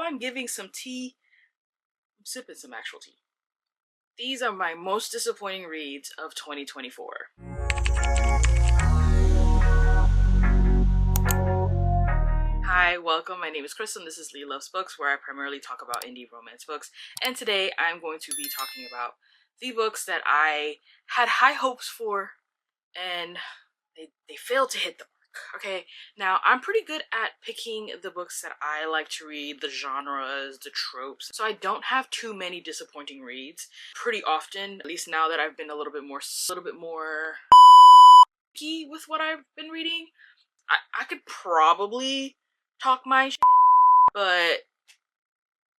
mind giving some tea? I'm sipping some actual tea. These are my most disappointing reads of 2024. Hi, welcome. My name is Crystal and this is Lee Loves Books, where I primarily talk about indie romance books. And today I'm going to be talking about the books that I had high hopes for and they failed to hit the mark. Okay, now I'm pretty good at picking the books that I like to read, the genres, the tropes, so I don't have too many disappointing reads. Pretty often, at least now that I've been a little bit more picky with what I've been reading, I could probably talk my shit, but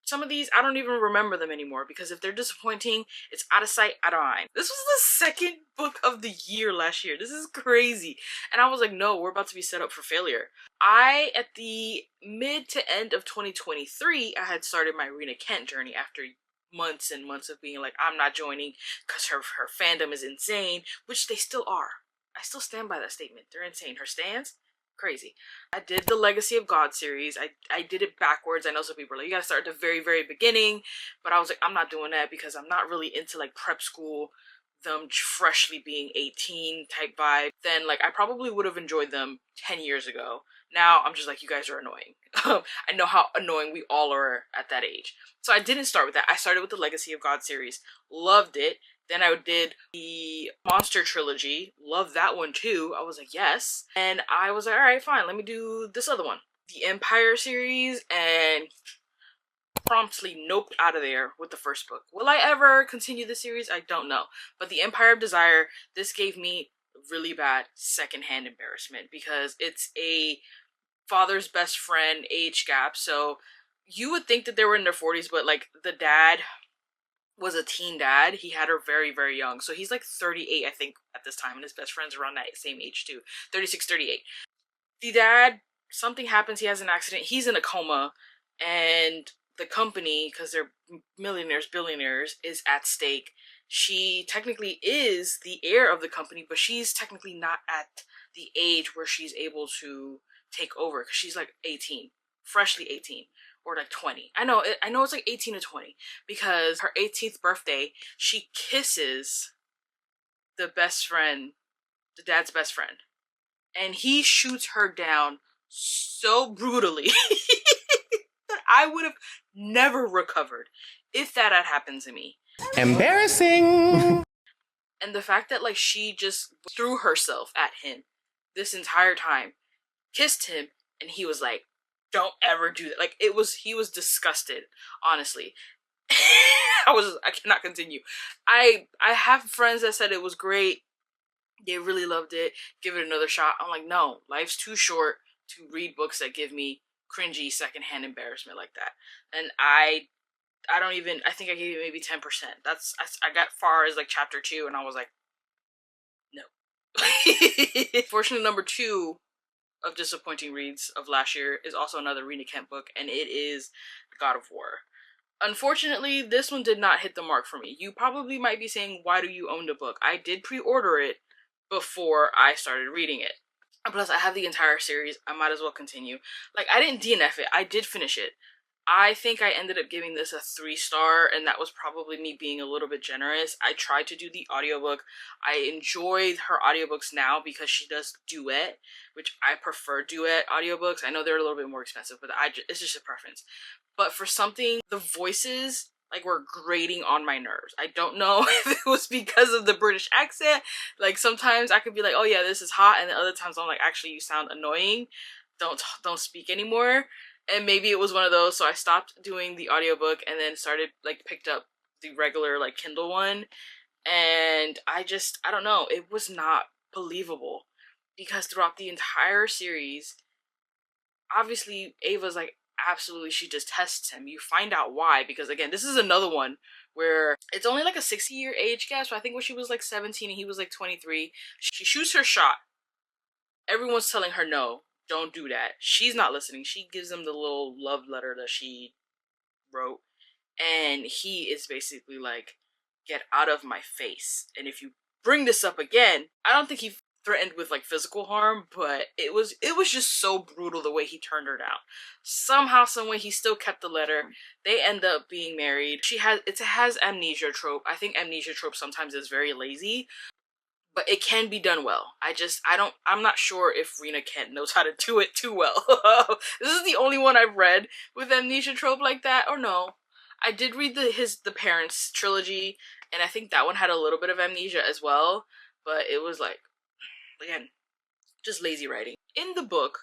some of these, I don't even remember them anymore because if they're disappointing, it's out of sight, out of mind. This was the second book of the year last year. This is crazy. And I was like, no, we're about to be set up for failure. At the mid to end of 2023, I had started my Rina Kent journey after months and months of being like, I'm not joining because her fandom is insane, which they still are. I still stand by that statement. They're insane. Her stans, crazy. I did the Legacy of God series. I did it backwards. I know some people are like, you gotta start at the very, very beginning, but I was like, I'm not doing that because I'm not really into like prep school, them freshly being 18 type vibe. Then like I probably would have enjoyed them 10 years ago. Now I'm just like, you guys are annoying. I know how annoying we all are at that age. So I didn't start with that. I started with the Legacy of God series. Loved it. Then I did the Monster Trilogy. Loved that one too. I was like, yes. And I was like, all right, fine. Let me do this other one. The Empire series, and promptly noped out of there with the first book. Will I ever continue the series? I don't know. But the Empire of Desire, this gave me really bad secondhand embarrassment because it's a father's best friend age gap. So you would think that they were in their 40s, but like the dad was a teen dad. He had her very, very young. So he's like 38, I think, at this time. And his best friend's around that same age too. 36, 38. The dad, something happens. He has an accident. He's in a coma. And the company, because they're millionaires, billionaires, is at stake. She technically is the heir of the company, but she's technically not at the age where she's able to take over. Because she's like 18. Freshly 18. Or like 20. I know it's like 18 to 20 because her 18th birthday, she kisses the best friend, the dad's best friend, and he shoots her down so brutally that I would have never recovered if that had happened to me. Embarrassing. And the fact that like she just threw herself at him this entire time, kissed him, and he was like, don't ever do that. Like he was disgusted, honestly. I cannot continue. I have friends that said it was great. They really loved it. Give it another shot. I'm like, no, life's too short to read books that give me cringy secondhand embarrassment like that. And I think I gave it maybe 10%. I got far as like chapter 2 and I was like, no. Fortunately, number 2 of disappointing reads of last year is also another Rina Kent book, and it is God of War. Unfortunately, this one did not hit the mark for me. You probably might be saying, why do you own the book? I did pre-order it before I started reading it. Plus, I have the entire series. I might as well continue. Like, I didn't DNF it. I did finish it. I think I ended up giving this a 3-star, and that was probably me being a little bit generous. I tried to do the audiobook. I enjoy her audiobooks now because she does duet, which I prefer duet audiobooks. I know they're a little bit more expensive, but it's just a preference. But for something, the voices like were grating on my nerves. I don't know if it was because of the British accent. Like sometimes I could be like, oh yeah, this is hot, and then other times I'm like, actually you sound annoying. Don't speak anymore. And maybe it was one of those, so I stopped doing the audiobook and then picked up the regular like Kindle one. And I don't know, it was not believable because throughout the entire series, obviously Ava's like, absolutely, she detests him. You find out why, because again, this is another one where it's only like a 60-year age gap. So I think when she was like 17 and he was like 23, she shoots her shot. Everyone's telling her no. Don't do that. She's not listening. She gives him the little love letter that she wrote. And he is basically like, get out of my face. And if you bring this up again, I don't think he threatened with like physical harm, but it was just so brutal the way he turned her down. Somehow, someway, he still kept the letter. They end up being married. It has amnesia trope. I think amnesia trope sometimes is very lazy, but it can be done well. I'm not sure if Rina Kent knows how to do it too well. This is the only one I've read with amnesia trope like that, or no. I did read the Parents trilogy, and I think that one had a little bit of amnesia as well, but it was like, again, just lazy writing. In the book,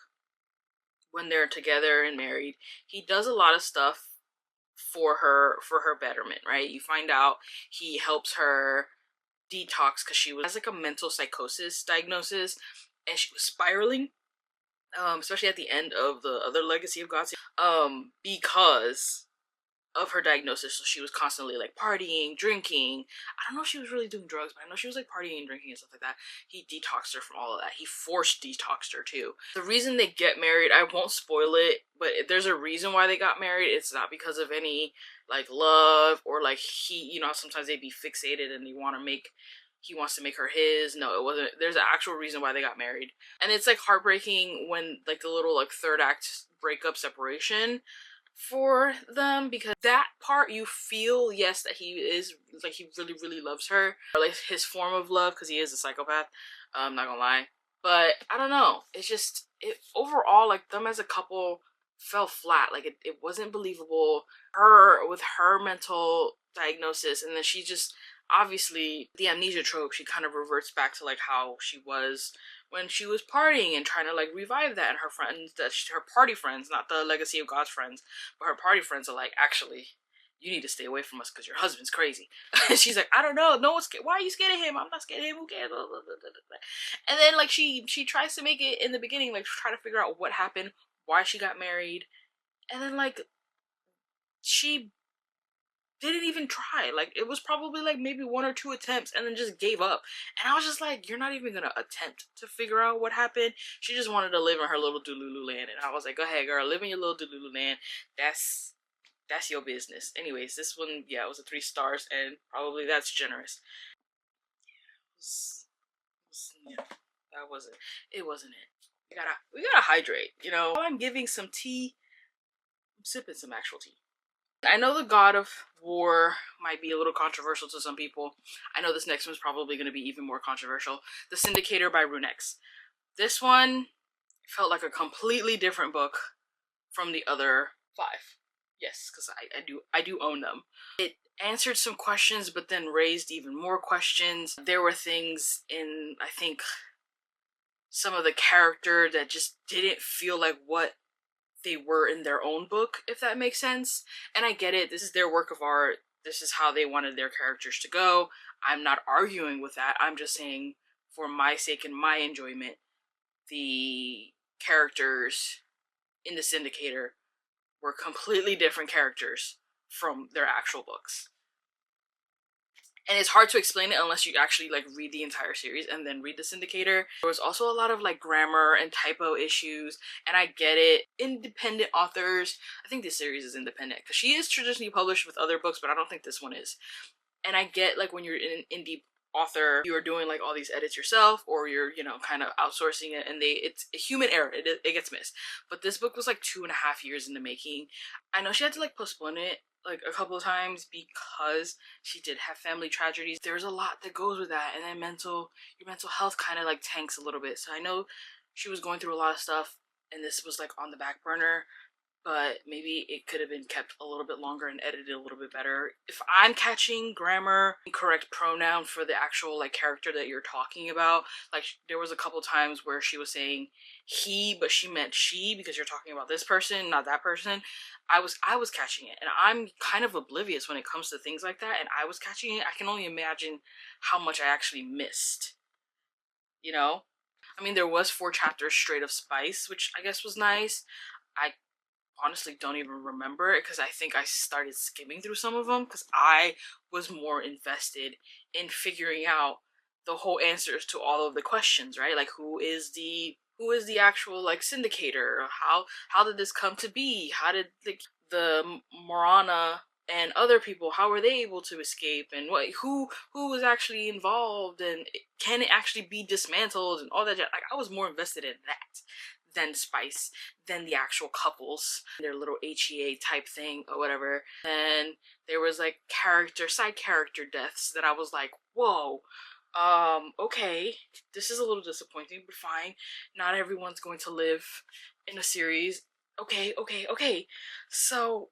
when they're together and married, he does a lot of stuff for her betterment, right? You find out he helps her detox because she has like a mental psychosis diagnosis, and she was spiraling, especially at the end of the other Legacy of Gods, because of her diagnosis. So she was constantly like partying, drinking. I don't know if she was really doing drugs, but I know she was like partying and drinking and stuff like that. He detoxed her from all of that. He forced detoxed her too. The reason they get married, I won't spoil it, but there's a reason why they got married. It's not because of any like love or like sometimes they'd be fixated and he wants to make her his. No, it wasn't. There's an actual reason why they got married. And it's like heartbreaking when like the little like third act breakup separation for them, because that part you feel, yes, that he is like, he really really loves her, or like his form of love, because he is a psychopath. I'm not gonna lie, but I don't know, it's just, it overall, like, them as a couple fell flat. Like it wasn't believable, her with her mental diagnosis, and then she just, obviously the amnesia trope, she kind of reverts back to like how she was when she was partying and trying to like revive that. And her friends, her party friends, not the Legacy of Gods friends, but her party friends are like, actually, you need to stay away from us because your husband's crazy. And she's like, I don't know, no one's scared. Why are you scared of him? I'm not scared of him, who cares? And then like she tries to make it in the beginning, like try to figure out what happened, why she got married, and then like she didn't even try. Like, it was probably like maybe 1 or 2 attempts and then just gave up. And I was just like, you're not even gonna attempt to figure out what happened. She just wanted to live in her little Delulu land, and I was like, go ahead girl, live in your little Delulu land. That's your business. Anyways, this one, yeah, it was a 3 stars, and probably that's generous. Yeah, that wasn't it. Wasn't it. We gotta hydrate, While I'm giving some tea, I'm sipping some actual tea. I know the God of War might be a little controversial to some people. I know this next one's probably going to be even more controversial. The Syndicator-RuNyx. This one felt like a completely different book from the other 5. Yes, because I do own them. It answered some questions, but then raised even more questions. There were things in, I think, some of the character that just didn't feel like what they were in their own book, if that makes sense. And I get it, this is their work of art, this is how they wanted their characters to go. I'm not arguing with that. I'm just saying, for my sake and my enjoyment, the characters in the Syndicator were completely different characters from their actual books. And it's hard to explain it unless you actually like read the entire series and then read the Syndicator. There was also a lot of like grammar and typo issues, and I get it. Independent authors, I think this series is independent because she is traditionally published with other books, but I don't think this one is. And I get like when you're an indie author, you are doing like all these edits yourself, or you're kind of outsourcing it, and it's a human error, it gets missed. But this book was like 2.5 years in the making. I know she had to like postpone it like a couple of times because she did have family tragedies. There's a lot that goes with that, and then your mental health kind of like tanks a little bit. So I know she was going through a lot of stuff, and this was like on the back burner, but maybe it could have been kept a little bit longer and edited a little bit better. If I'm catching grammar, correct pronoun for the actual like character that you're talking about, like there was a couple times where she was saying he, but she meant she because you're talking about this person, not that person. I was catching it, and I'm kind of oblivious when it comes to things like that, and I was catching it. I can only imagine how much I actually missed, I mean, there was 4 chapters straight of spice, which I guess was nice. I honestly don't even remember it because I think I started skimming through some of them because I was more invested in figuring out the whole answers to all of the questions, right? Like, who is the actual like syndicator? How did this come to be? How did the Morana and other people, how were they able to escape, and who was actually involved, and can it actually be dismantled, and all that. Like, I was more invested in that than Spice, than the actual couples, their little HEA type thing or whatever. And there was like side character deaths that I was like, whoa, okay, this is a little disappointing, but fine. Not everyone's going to live in a series. Okay. So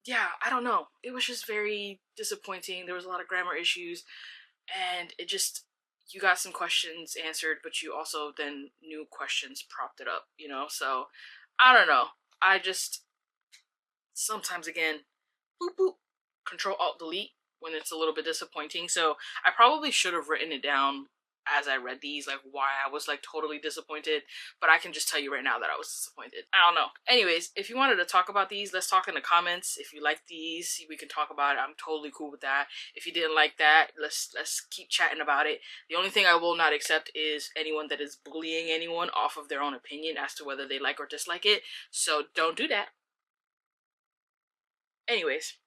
yeah, I don't know. It was just very disappointing. There was a lot of grammar issues, and it just, you got some questions answered, but you also then new questions propped it up, So I don't know. I just sometimes, again, boop boop, Control Alt Delete when it's a little bit disappointing. So I probably should have written it down as I read these, like why I was like totally disappointed, but I can just tell you right now that I was disappointed. I don't know. Anyways, if you wanted to talk about these, let's talk in the comments. If you like these, we can talk about it. I'm totally cool with that. If you didn't like that, let's keep chatting about it. The only thing I will not accept is anyone that is bullying anyone off of their own opinion as to whether they like or dislike it. So don't do that. Anyways,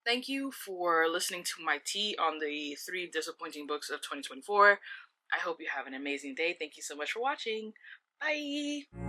thank you for listening to my tea on the 3 disappointing books of 2024. I hope you have an amazing day. Thank you so much for watching. Bye!